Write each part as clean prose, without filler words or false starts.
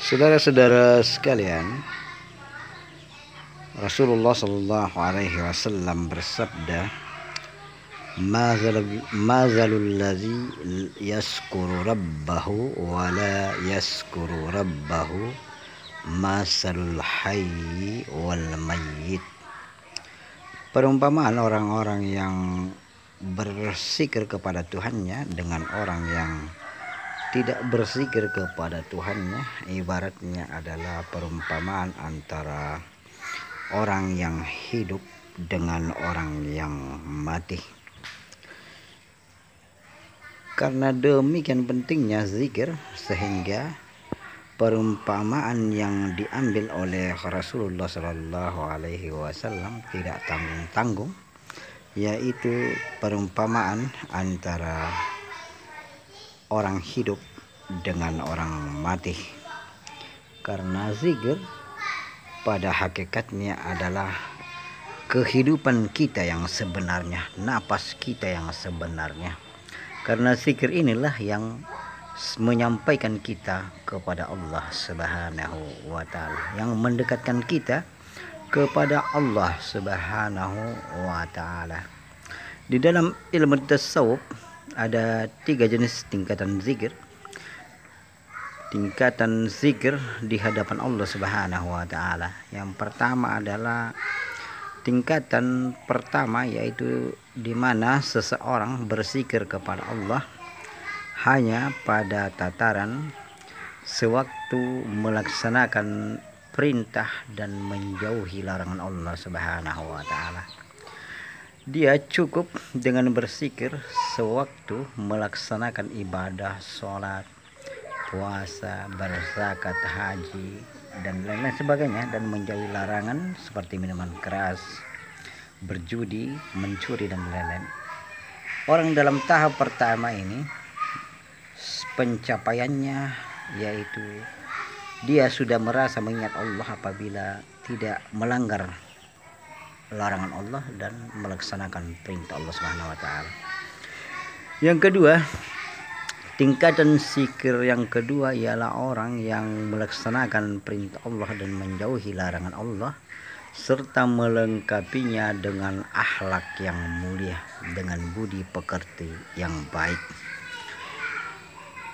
Saudara-saudara sekalian, Rasulullah Shallallahu Alaihi Wasallam bersabda, "Mazalul ladzi yaskuru rabbahu wa la yaskuru rabbahu masalul hayyi wal mayyit." Perumpamaan orang-orang yang berzikir kepada Tuhannya dengan orang yang tidak berzikir kepada Tuhannya, ibaratnya adalah perumpamaan antara orang yang hidup dengan orang yang mati. Karena demikian pentingnya zikir, sehingga perumpamaan yang diambil oleh Rasulullah Shallallahu Alaihi Wasallam tidak tanggung-tanggung, yaitu perumpamaan antara orang hidup dengan orang mati. Karena zikir pada hakikatnya adalah kehidupan kita yang sebenarnya, napas kita yang sebenarnya. Karena zikir inilah yang menyampaikan kita kepada Allah Subhanahu wa Ta'ala, yang mendekatkan kita kepada Allah Subhanahu wa Ta'ala. Di dalam ilmu tasawuf ada 3 jenis tingkatan zikir. Tingkatan zikir di hadapan Allah Subhanahu wa Ta'ala. Yang pertama adalah tingkatan pertama, yaitu di mana seseorang berzikir kepada Allah hanya pada tataran sewaktu melaksanakan perintah dan menjauhi larangan Allah Subhanahu wa Ta'ala. Dia cukup dengan berzikir sewaktu melaksanakan ibadah, sholat, puasa, berzakat, haji, dan lain-lain sebagainya, dan menjauhi larangan seperti minuman keras, berjudi, mencuri, dan lain-lain. Orang dalam tahap pertama ini, pencapaiannya yaitu dia sudah merasa mengingat Allah apabila tidak melanggar larangan Allah dan melaksanakan perintah Allah Subhanahu wa Ta'ala. Yang kedua, tingkatan zikir yang kedua ialah orang yang melaksanakan perintah Allah dan menjauhi larangan Allah, serta melengkapinya dengan akhlak yang mulia, dengan budi pekerti yang baik.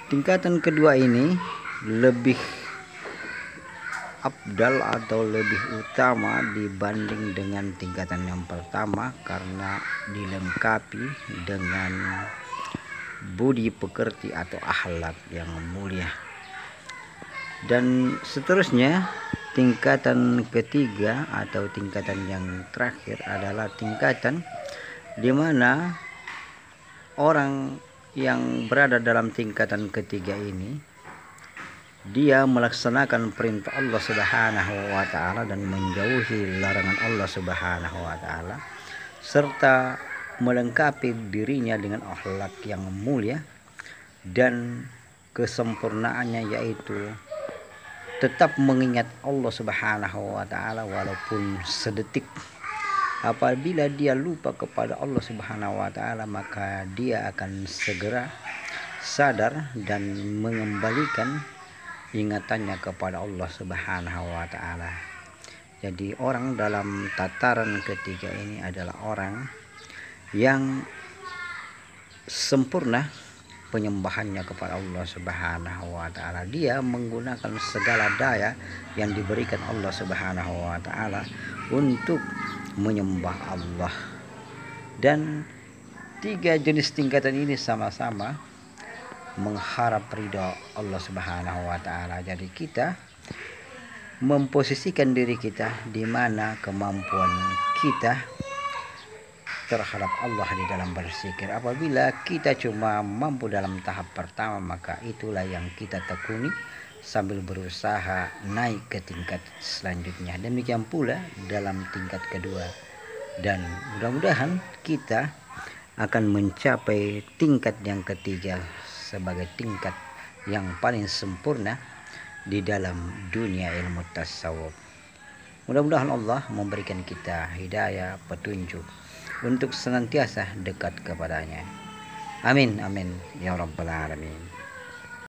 Tingkatan kedua ini lebih afdal atau lebih utama dibanding dengan tingkatan yang pertama, karena dilengkapi dengan budi pekerti atau akhlak yang mulia. Dan seterusnya, tingkatan ketiga atau tingkatan yang terakhir adalah tingkatan di mana orang yang berada dalam tingkatan ketiga ini, dia melaksanakan perintah Allah Subhanahu wa Ta'ala dan menjauhi larangan Allah Subhanahu wa Ta'ala, serta melengkapi dirinya dengan akhlak yang mulia, dan kesempurnaannya yaitu tetap mengingat Allah Subhanahu wa Ta'ala walaupun sedetik. Apabila dia lupa kepada Allah Subhanahu wa Ta'ala, maka dia akan segera sadar dan mengembalikan ingatannya kepada Allah Subhanahu wa Ta'ala. Jadi orang dalam tataran ketiga ini adalah orang yang sempurna penyembahannya kepada Allah Subhanahu wa Ta'ala. Dia menggunakan segala daya yang diberikan Allah Subhanahu wa Ta'ala untuk menyembah Allah. Dan 3 jenis tingkatan ini sama-sama mengharap ridha Allah Subhanahu wa Ta'ala. Jadi kita memposisikan diri kita di mana kemampuan kita terhadap Allah di dalam berzikir. Apabila kita cuma mampu dalam tahap pertama, maka itulah yang kita tekuni sambil berusaha naik ke tingkat selanjutnya. Demikian pula dalam tingkat kedua, dan mudah-mudahan kita akan mencapai tingkat yang ketiga sebagai tingkat yang paling sempurna di dalam dunia ilmu tasawuf. Mudah-mudahan Allah memberikan kita hidayah, petunjuk untuk senantiasa dekat kepadanya. Amin, amin, ya rabbal alamin.